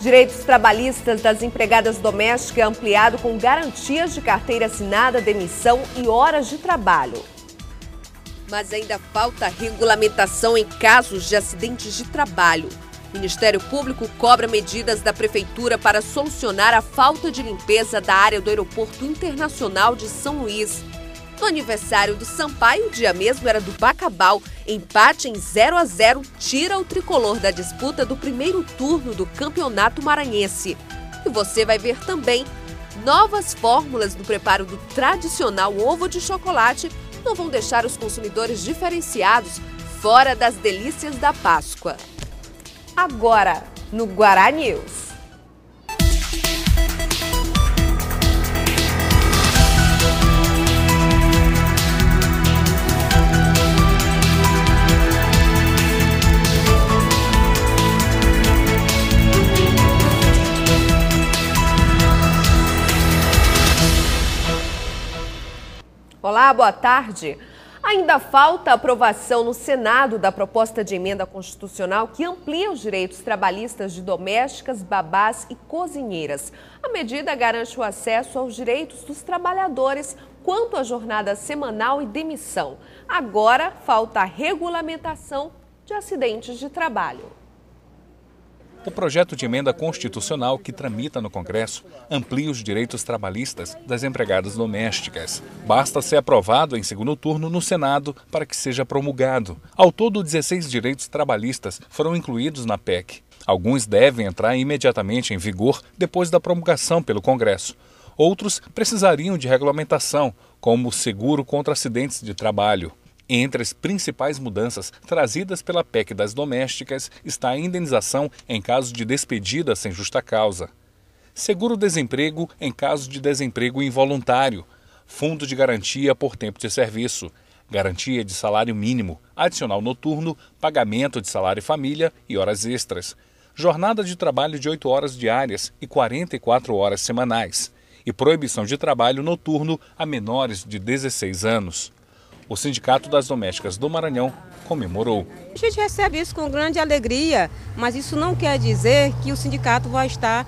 Direitos trabalhistas das empregadas domésticas é ampliado com garantias de carteira assinada, demissão e horas de trabalho. Mas ainda falta regulamentação em casos de acidentes de trabalho. O Ministério Público cobra medidas da Prefeitura para solucionar a falta de limpeza da área do Aeroporto Internacional de São Luís. No aniversário do Sampaio, o dia mesmo era do Bacabal. Empate em 0-0 tira o tricolor da disputa do primeiro turno do Campeonato Maranhense. E você vai ver também novas fórmulas do preparo do tradicional ovo de chocolate não vão deixar os consumidores diferenciados fora das delícias da Páscoa. Agora, no Guará News. Olá, boa tarde. Ainda falta aprovação no Senado da proposta de emenda constitucional que amplia os direitos trabalhistas de domésticas, babás e cozinheiras. A medida garante o acesso aos direitos dos trabalhadores quanto à jornada semanal e demissão. Agora falta a regulamentação de acidentes de trabalho. O projeto de emenda constitucional que tramita no Congresso amplia os direitos trabalhistas das empregadas domésticas. Basta ser aprovado em segundo turno no Senado para que seja promulgado. Ao todo, 16 direitos trabalhistas foram incluídos na PEC. Alguns devem entrar imediatamente em vigor depois da promulgação pelo Congresso. Outros precisariam de regulamentação, como o seguro contra acidentes de trabalho. Entre as principais mudanças trazidas pela PEC das domésticas está a indenização em caso de despedida sem justa causa, seguro-desemprego em caso de desemprego involuntário, fundo de garantia por tempo de serviço, garantia de salário mínimo, adicional noturno, pagamento de salário família e horas extras, jornada de trabalho de 8 horas diárias e 44 horas semanais e proibição de trabalho noturno a menores de 16 anos. O Sindicato das Domésticas do Maranhão comemorou. A gente recebe isso com grande alegria, mas isso não quer dizer que o sindicato vai estar,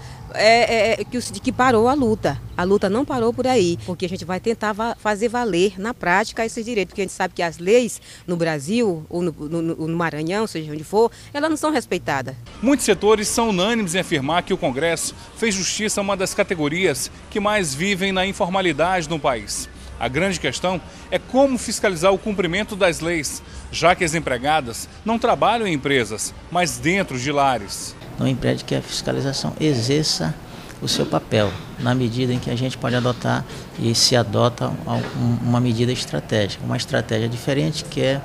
que parou a luta. A luta não parou por aí, porque a gente vai tentar fazer valer na prática esses direitos, porque a gente sabe que as leis no Brasil, ou no Maranhão, seja onde for, elas não são respeitadas. Muitos setores são unânimes em afirmar que o Congresso fez justiça a uma das categorias que mais vivem na informalidade no país. A grande questão é como fiscalizar o cumprimento das leis, já que as empregadas não trabalham em empresas, mas dentro de lares. Não impede que a fiscalização exerça o seu papel, na medida em que a gente pode adotar e se adota uma medida estratégica. Uma estratégia diferente que é,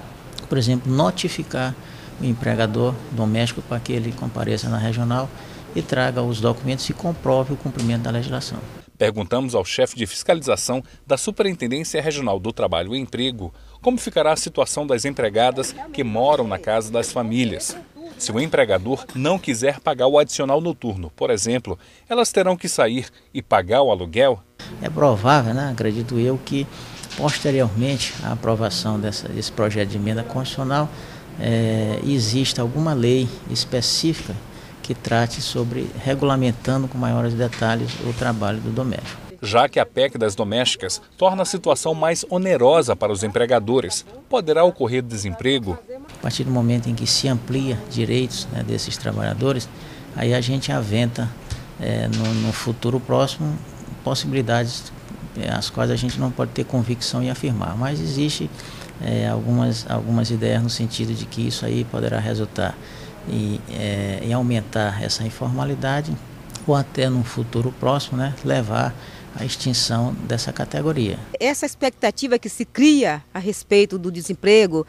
por exemplo, notificar o empregador doméstico para que ele compareça na regional e traga os documentos e comprove o cumprimento da legislação. Perguntamos ao chefe de fiscalização da Superintendência Regional do Trabalho e Emprego como ficará a situação das empregadas que moram na casa das famílias. Se o empregador não quiser pagar o adicional noturno, por exemplo, elas terão que sair e pagar o aluguel? É provável, acredito eu, que posteriormente à aprovação desse projeto de emenda constitucional exista alguma lei específica que trate sobre regulamentando com maiores detalhes o trabalho do doméstico. Já que a PEC das domésticas torna a situação mais onerosa para os empregadores, poderá ocorrer desemprego? A partir do momento em que se amplia direitos desses trabalhadores, aí a gente aventa no futuro próximo possibilidades as quais a gente não pode ter convicção em afirmar, mas existe algumas ideias no sentido de que isso aí poderá resultar em aumentar essa informalidade ou até no futuro próximo levar à extinção dessa categoria. Essa expectativa que se cria a respeito do desemprego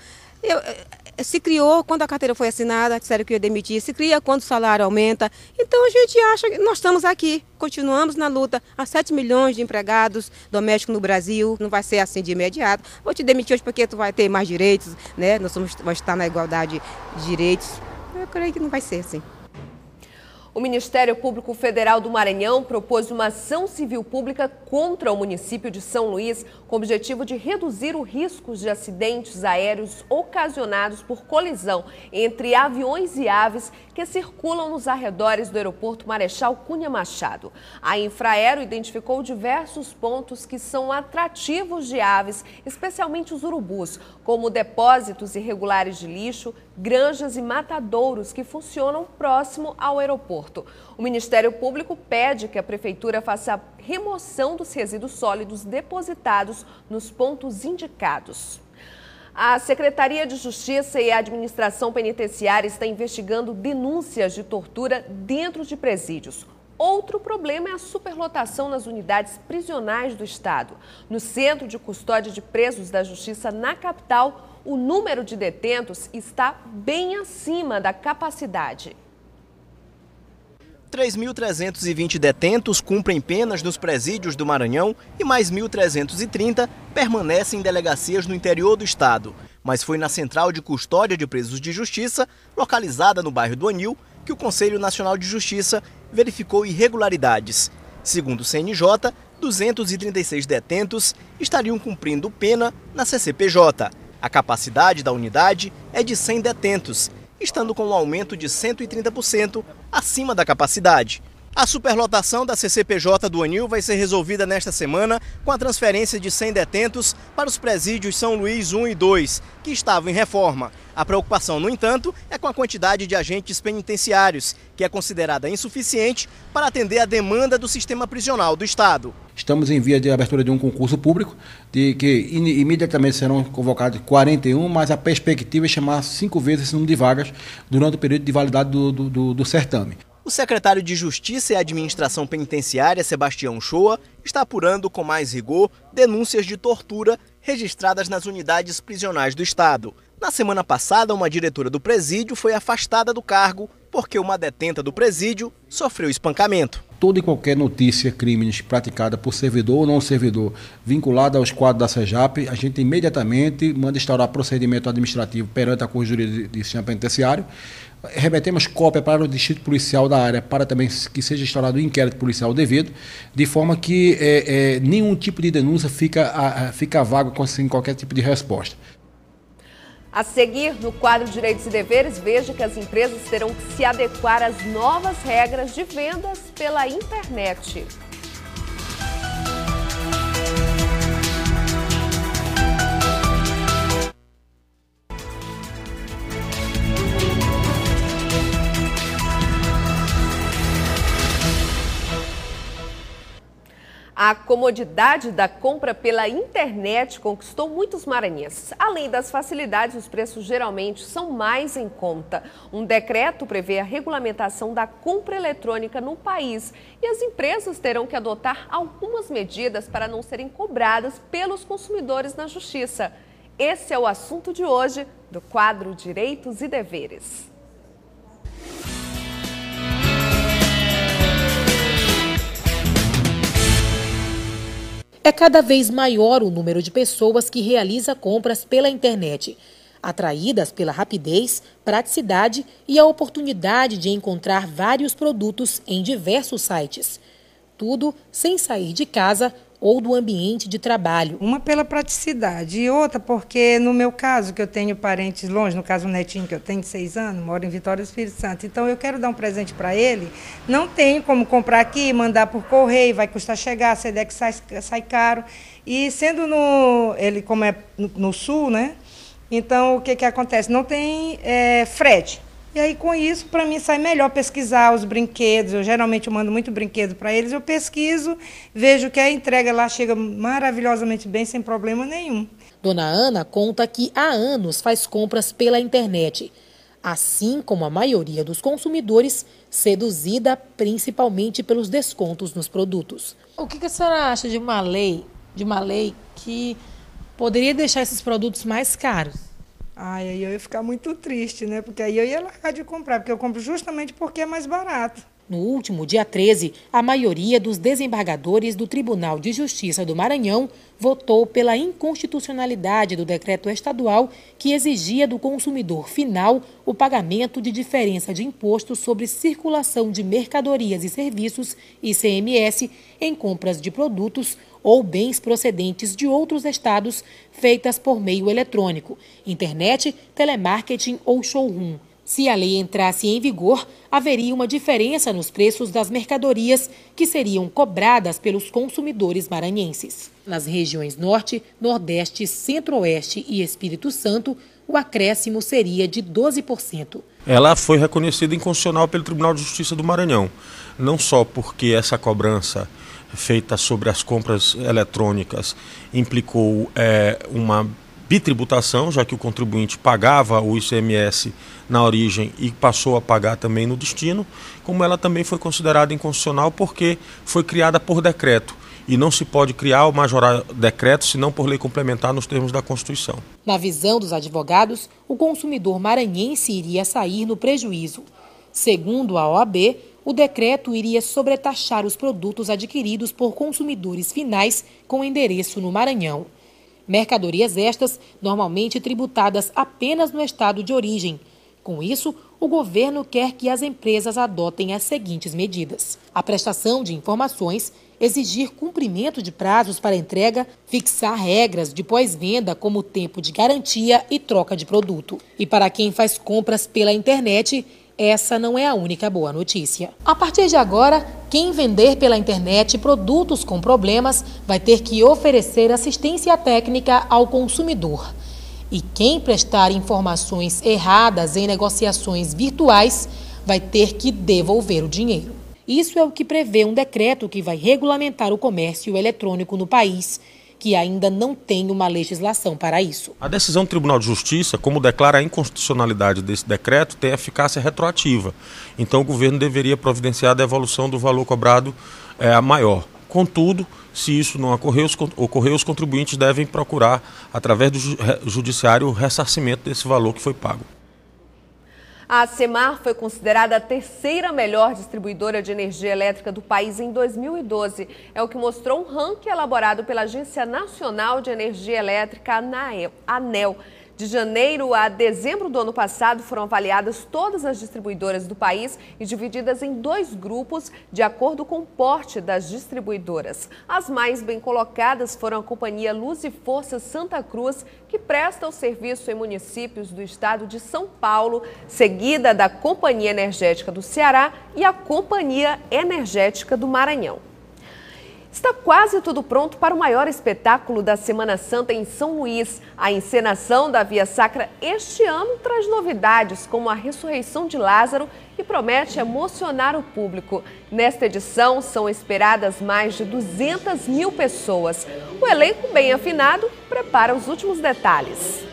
se criou quando a carteira foi assinada, disseram que ia demitir, se cria quando o salário aumenta. Então a gente acha que nós estamos aqui, continuamos na luta. Há 7 milhões de empregados domésticos no Brasil, não vai ser assim de imediato. Vou te demitir hoje porque tu vai ter mais direitos, nós vamos estar na igualdade de direitos. Eu creio que não vai ser assim. O Ministério Público Federal do Maranhão propôs uma ação civil pública contra o município de São Luís com o objetivo de reduzir o risco de acidentes aéreos ocasionados por colisão entre aviões e aves que circulam nos arredores do aeroporto Marechal Cunha Machado. A Infraero identificou diversos pontos que são atrativos de aves, especialmente os urubus, como depósitos irregulares de lixo, granjas e matadouros que funcionam próximo ao aeroporto. O Ministério Público pede que a Prefeitura faça a remoção dos resíduos sólidos depositados nos pontos indicados. A Secretaria de Justiça e Administração Penitenciária está investigando denúncias de tortura dentro de presídios. Outro problema é a superlotação nas unidades prisionais do Estado. No Centro de Custódia de Presos da Justiça, na capital, o número de detentos está bem acima da capacidade. 3.320 detentos cumprem penas nos presídios do Maranhão e mais 1.330 permanecem em delegacias no interior do estado. Mas foi na Central de Custódia de Presos de Justiça, localizada no bairro do Anil, que o Conselho Nacional de Justiça verificou irregularidades. Segundo o CNJ, 236 detentos estariam cumprindo pena na CCPJ. A capacidade da unidade é de 100 detentos, estando com um aumento de 130% acima da capacidade. A superlotação da CCPJ do Anil vai ser resolvida nesta semana com a transferência de 100 detentos para os presídios São Luís 1 e 2, que estavam em reforma. A preocupação, no entanto, é com a quantidade de agentes penitenciários, que é considerada insuficiente para atender a demanda do sistema prisional do Estado. Estamos em via de abertura de um concurso público, de que imediatamente serão convocados 41, mas a perspectiva é chamar 5 vezes esse número de vagas durante o período de validade do certame. O secretário de Justiça e Administração Penitenciária, Sebastião Shoa, está apurando com mais rigor denúncias de tortura registradas nas unidades prisionais do Estado. Na semana passada, uma diretora do presídio foi afastada do cargo porque uma detenta do presídio sofreu espancamento. Toda e qualquer notícia, crimes praticada por servidor ou não servidor vinculada aos quadros da SEJAP, a gente imediatamente manda instaurar procedimento administrativo perante a Corregedoria de Sistema Penitenciário. Remetemos cópia para o Distrito Policial da área para também que seja instaurado o inquérito policial devido, de forma que nenhum tipo de denúncia fica vago sem qualquer tipo de resposta. A seguir, no quadro Direitos e Deveres, veja que as empresas terão que se adequar às novas regras de vendas pela internet. A comodidade da compra pela internet conquistou muitos maranhenses. Além das facilidades, os preços geralmente são mais em conta. Um decreto prevê a regulamentação da compra eletrônica no país e as empresas terão que adotar algumas medidas para não serem cobradas pelos consumidores na justiça. Esse é o assunto de hoje do quadro Direitos e Deveres. É cada vez maior o número de pessoas que realiza compras pela internet, atraídas pela rapidez, praticidade e a oportunidade de encontrar vários produtos em diversos sites. Tudo sem sair de casa ou do ambiente de trabalho. Uma pela praticidade e outra porque, no meu caso, que eu tenho parentes longe, no caso o netinho que eu tenho de 6 anos, mora em Vitória do Espírito Santo, então eu quero dar um presente para ele, não tenho como comprar aqui, mandar por correio, vai custar chegar, a SEDEX sai caro, e sendo ele como é no sul, né, então o que acontece? Não tem frete. E aí, com isso, para mim, sai melhor pesquisar os brinquedos. Eu geralmente mando muito brinquedo para eles. Eu pesquiso, vejo que a entrega lá chega maravilhosamente bem, sem problema nenhum. Dona Ana conta que há anos faz compras pela internet. Assim como a maioria dos consumidores, seduzida principalmente pelos descontos nos produtos. O que a senhora acha de uma lei que poderia deixar esses produtos mais caros? Aí eu ia ficar muito triste, né? Porque aí eu ia largar de comprar, porque eu compro justamente porque é mais barato. No último dia 13, a maioria dos desembargadores do Tribunal de Justiça do Maranhão votou pela inconstitucionalidade do decreto estadual que exigia do consumidor final o pagamento de diferença de imposto sobre circulação de mercadorias e serviços, ICMS, em compras de produtos ou bens procedentes de outros estados feitas por meio eletrônico, internet, telemarketing ou showroom. Se a lei entrasse em vigor, haveria uma diferença nos preços das mercadorias que seriam cobradas pelos consumidores maranhenses. Nas regiões Norte, Nordeste, Centro-Oeste e Espírito Santo, o acréscimo seria de 12%. Ela foi reconhecida inconstitucional pelo Tribunal de Justiça do Maranhão, não só porque essa cobrança feita sobre as compras eletrônicas implicou uma bitributação, já que o contribuinte pagava o ICMS na origem e passou a pagar também no destino, como ela também foi considerada inconstitucional porque foi criada por decreto e não se pode criar ou majorar decreto senão por lei complementar nos termos da Constituição. Na visão dos advogados, o consumidor maranhense iria sair no prejuízo. Segundo a OAB, o decreto iria sobretaxar os produtos adquiridos por consumidores finais com endereço no Maranhão. Mercadorias estas normalmente tributadas apenas no estado de origem. Com isso, o governo quer que as empresas adotem as seguintes medidas: a prestação de informações, exigir cumprimento de prazos para entrega, fixar regras de pós-venda como tempo de garantia e troca de produto. E para quem faz compras pela internet, essa não é a única boa notícia. A partir de agora, quem vender pela internet produtos com problemas vai ter que oferecer assistência técnica ao consumidor. E quem prestar informações erradas em negociações virtuais vai ter que devolver o dinheiro. Isso é o que prevê um decreto que vai regulamentar o comércio eletrônico no país, que ainda não tem uma legislação para isso. A decisão do Tribunal de Justiça, como declara a inconstitucionalidade desse decreto, tem eficácia retroativa. Então o governo deveria providenciar a devolução do valor cobrado a maior. Contudo, se isso não ocorrer, os contribuintes devem procurar, através do judiciário, o ressarcimento desse valor que foi pago. A Semar foi considerada a terceira melhor distribuidora de energia elétrica do país em 2012. É o que mostrou um ranking elaborado pela Agência Nacional de Energia Elétrica, ANEEL. De janeiro a dezembro do ano passado, foram avaliadas todas as distribuidoras do país e divididas em 2 grupos, de acordo com o porte das distribuidoras. As mais bem colocadas foram a Companhia Luz e Força Santa Cruz, que presta o serviço em municípios do estado de São Paulo, seguida da Companhia Energética do Ceará e a Companhia Energética do Maranhão. Está quase tudo pronto para o maior espetáculo da Semana Santa em São Luís. A encenação da Via Sacra este ano traz novidades, como a ressurreição de Lázaro, e promete emocionar o público. Nesta edição, são esperadas mais de 200 mil pessoas. O elenco bem afinado prepara os últimos detalhes.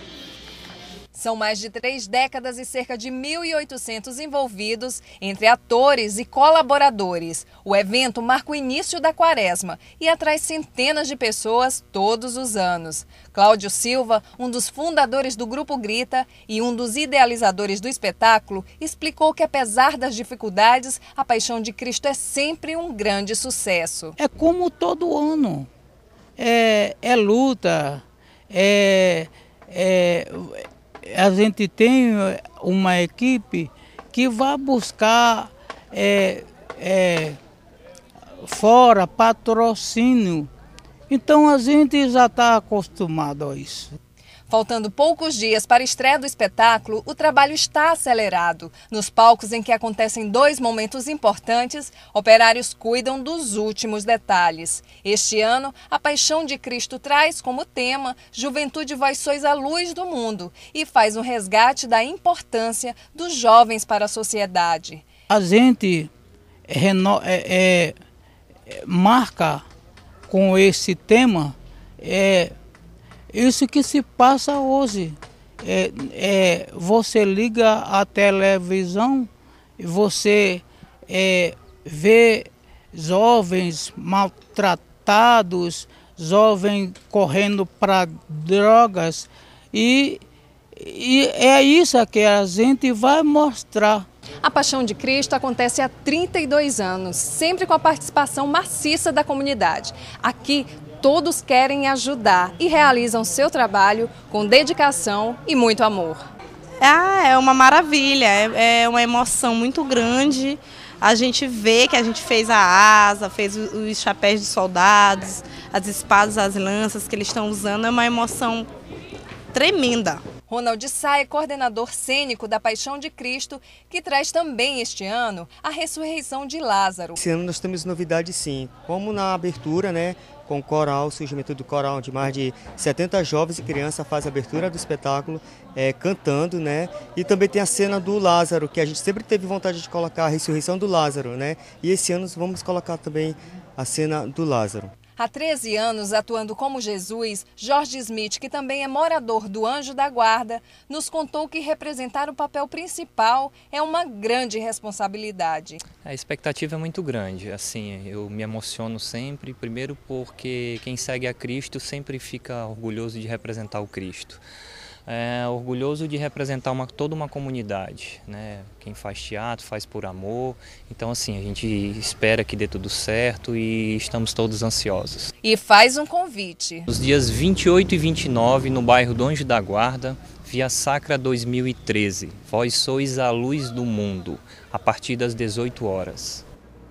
São mais de 3 décadas e cerca de 1.800 envolvidos, entre atores e colaboradores. O evento marca o início da quaresma e atrai centenas de pessoas todos os anos. Cláudio Silva, um dos fundadores do Grupo Grita e um dos idealizadores do espetáculo, explicou que, apesar das dificuldades, a Paixão de Cristo é sempre um grande sucesso. É como todo ano. É luta, a gente tem uma equipe que vai buscar fora patrocínio. Então a gente já está acostumado a isso. Faltando poucos dias para a estreia do espetáculo, o trabalho está acelerado. Nos palcos em que acontecem 2 momentos importantes, operários cuidam dos últimos detalhes. Este ano, a Paixão de Cristo traz como tema Juventude, vós sois a luz do mundo e faz um resgate da importância dos jovens para a sociedade. A gente marca com esse tema isso que se passa hoje. Você liga a televisão e você vê jovens maltratados, jovens correndo para drogas e é isso que a gente vai mostrar. A Paixão de Cristo acontece há 32 anos, sempre com a participação maciça da comunidade. Aqui, todos querem ajudar e realizam seu trabalho com dedicação e muito amor. É uma maravilha, é uma emoção muito grande. A gente vê que a gente fez a asa, fez os chapéus de soldados, as espadas, as lanças que eles estão usando, é uma emoção tremenda. Ronald Sá é coordenador cênico da Paixão de Cristo, que traz também este ano a ressurreição de Lázaro. Esse ano nós temos novidades sim, como na abertura, com o coral, o surgimento do coral, onde mais de 70 jovens e crianças fazem a abertura do espetáculo, cantando, e também tem a cena do Lázaro, que a gente sempre teve vontade de colocar a ressurreição do Lázaro, e esse ano vamos colocar também a cena do Lázaro. Há 13 anos, atuando como Jesus, Jorge Smith, que também é morador do Anjo da Guarda, nos contou que representar o papel principal é uma grande responsabilidade. A expectativa é muito grande, assim, eu me emociono sempre, primeiro porque quem segue a Cristo sempre fica orgulhoso de representar o Cristo. Orgulhoso de representar toda uma comunidade, Quem faz teatro faz por amor, então assim, a gente espera que dê tudo certo e estamos todos ansiosos. E faz um convite. Nos dias 28 e 29, no bairro do Anjo da Guarda, Via Sacra 2013, Vós sois a luz do mundo, a partir das 18 horas.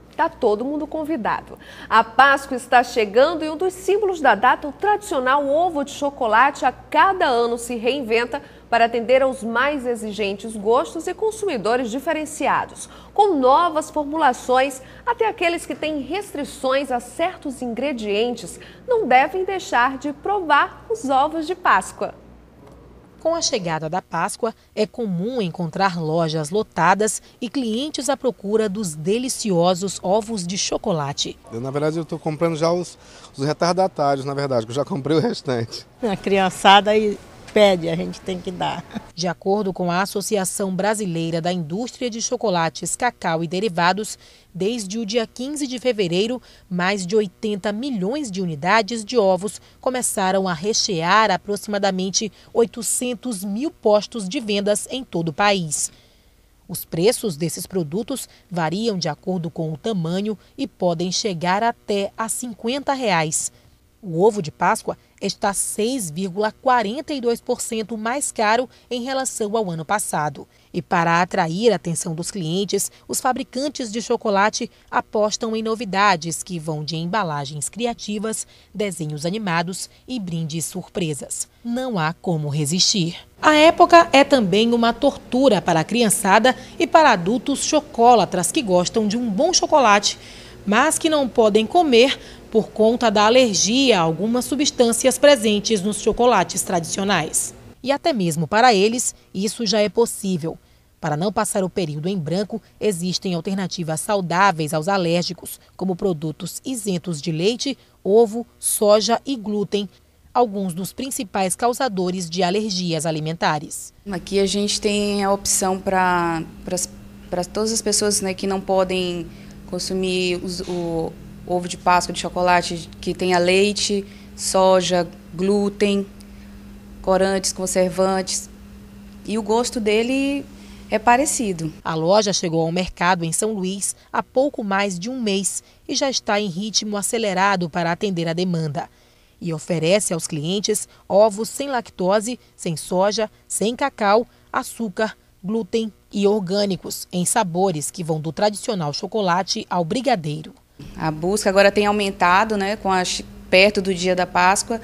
Está todo mundo convidado. A Páscoa está chegando e um dos símbolos da data, o tradicional ovo de chocolate, a cada ano se reinventa para atender aos mais exigentes gostos e consumidores diferenciados, com novas formulações. Até aqueles que têm restrições a certos ingredientes não devem deixar de provar os ovos de Páscoa. Com a chegada da Páscoa, é comum encontrar lojas lotadas e clientes à procura dos deliciosos ovos de chocolate. Na verdade, eu estou comprando já os retardatários, na verdade, que eu já comprei o restante. A criançada pede, a gente tem que dar. De acordo com a Associação Brasileira da Indústria de Chocolates, Cacau e Derivados, desde o dia 15 de fevereiro, mais de 80 milhões de unidades de ovos começaram a rechear aproximadamente 800 mil postos de vendas em todo o país. Os preços desses produtos variam de acordo com o tamanho e podem chegar até a R$ 50. O ovo de Páscoa está 6,42% mais caro em relação ao ano passado. E para atrair a atenção dos clientes, os fabricantes de chocolate apostam em novidades que vão de embalagens criativas, desenhos animados e brindes surpresas. Não há como resistir. A época é também uma tortura para a criançada e para adultos chocolatras que gostam de um bom chocolate, mas que não podem comer por conta da alergia a algumas substâncias presentes nos chocolates tradicionais. E até mesmo para eles, isso já é possível. Para não passar o período em branco, existem alternativas saudáveis aos alérgicos, como produtos isentos de leite, ovo, soja e glúten, alguns dos principais causadores de alergias alimentares. Aqui a gente tem a opção para todas as pessoas que não podem consumir o ovo de Páscoa de chocolate que tenha leite, soja, glúten, corantes, conservantes, e o gosto dele é parecido. A loja chegou ao mercado em São Luís há pouco mais de um mês e já está em ritmo acelerado para atender a demanda. E oferece aos clientes ovos sem lactose, sem soja, sem cacau, açúcar, glúten e orgânicos, em sabores que vão do tradicional chocolate ao brigadeiro. A busca agora tem aumentado, perto do dia da Páscoa.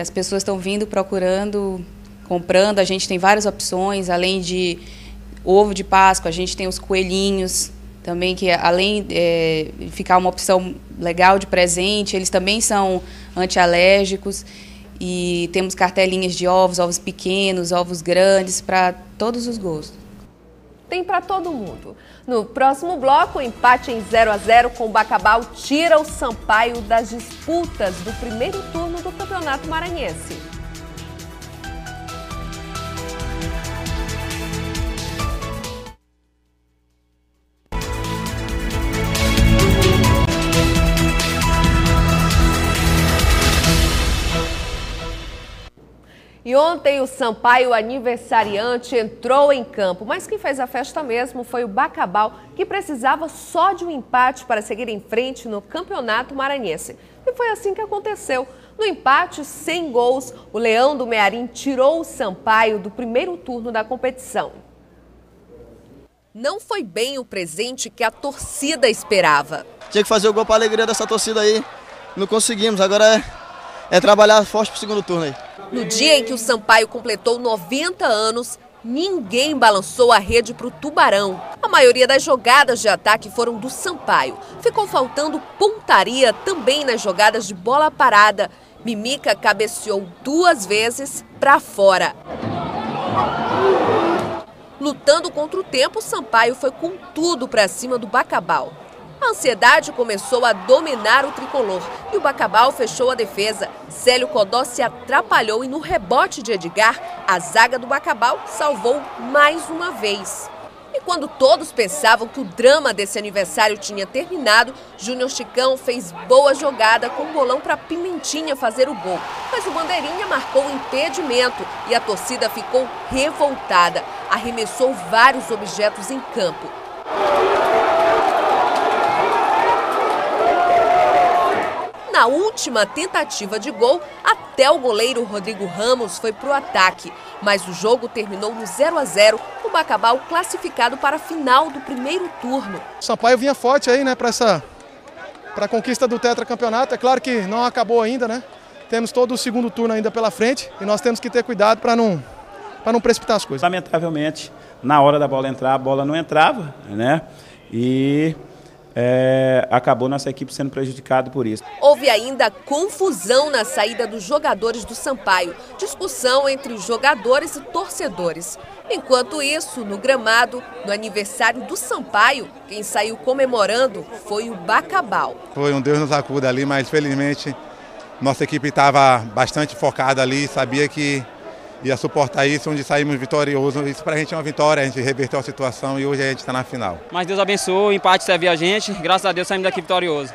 As pessoas estão vindo, procurando, comprando. A gente tem várias opções, além de ovo de Páscoa, a gente tem os coelhinhos também, que além de ficar uma opção legal de presente, eles também são antialérgicos. E temos cartelinhas de ovos pequenos, ovos grandes, para todos os gostos. Tem para todo mundo. No próximo bloco, o empate em 0-0 com o Bacabal tira o Sampaio das disputas do primeiro turno do Campeonato Maranhense. E E ontem o Sampaio aniversariante entrou em campo, mas quem fez a festa mesmo foi o Bacabal, que precisava só de um empate para seguir em frente no Campeonato Maranhense. E foi assim que aconteceu. No empate, sem gols, o Leão do Mearim tirou o Sampaio do primeiro turno da competição. Não foi bem o presente que a torcida esperava. Tinha que fazer o gol para a alegria dessa torcida aí. Não conseguimos, agora é trabalhar forte para o segundo turno aí. No dia em que o Sampaio completou 90 anos, ninguém balançou a rede para o Tubarão. A maioria das jogadas de ataque foram do Sampaio. Ficou faltando pontaria também nas jogadas de bola parada. Mimica cabeceou 2 vezes para fora. Lutando contra o tempo, o Sampaio foi com tudo para cima do Bacabal. A ansiedade começou a dominar o tricolor e o Bacabal fechou a defesa. Célio Codó se atrapalhou e no rebote de Edgar, a zaga do Bacabal salvou mais uma vez. E quando todos pensavam que o drama desse aniversário tinha terminado, Júnior Chicão fez boa jogada com um bolão para Pimentinha fazer o gol. Mas o Bandeirinha marcou o impedimento e a torcida ficou revoltada. Arremessou vários objetos em campo. Na última tentativa de gol, até o goleiro Rodrigo Ramos foi para o ataque. Mas o jogo terminou no 0-0, o Bacabal classificado para a final do primeiro turno. O Sampaio vinha forte aí, né, para a conquista do tetracampeonato. É claro que não acabou ainda, né? Temos todo o segundo turno ainda pela frente e nós temos que ter cuidado para não precipitar as coisas. Lamentavelmente, na hora da bola entrar, a bola não entrava, né? E acabou nossa equipe sendo prejudicada por isso. Houve ainda confusão na saída dos jogadores do Sampaio, discussão entre os jogadores e torcedores. Enquanto isso, no gramado, no aniversário do Sampaio, quem saiu comemorando foi o Bacabal. Foi um Deus nos acuda ali, mas felizmente nossa equipe estava bastante focada ali, sabia que ia suportar isso, onde saímos vitoriosos. Isso pra gente é uma vitória, a gente reverteu a situação e hoje a gente está na final. Mas Deus abençoe, o empate serve a gente, graças a Deus saímos daqui vitoriosos.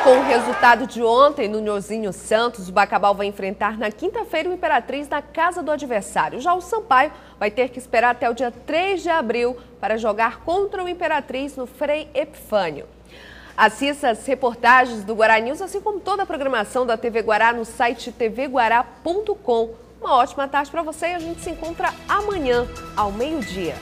Com o resultado de ontem no Nhozinho Santos, o Bacabal vai enfrentar na quinta-feira o Imperatriz na casa do adversário. Já o Sampaio vai ter que esperar até o dia 3 de abril para jogar contra o Imperatriz no Frei Epifânio. Assista as reportagens do Guará News, assim como toda a programação da TV Guará no site tvguará.com. Uma ótima tarde para você e a gente se encontra amanhã, ao meio-dia.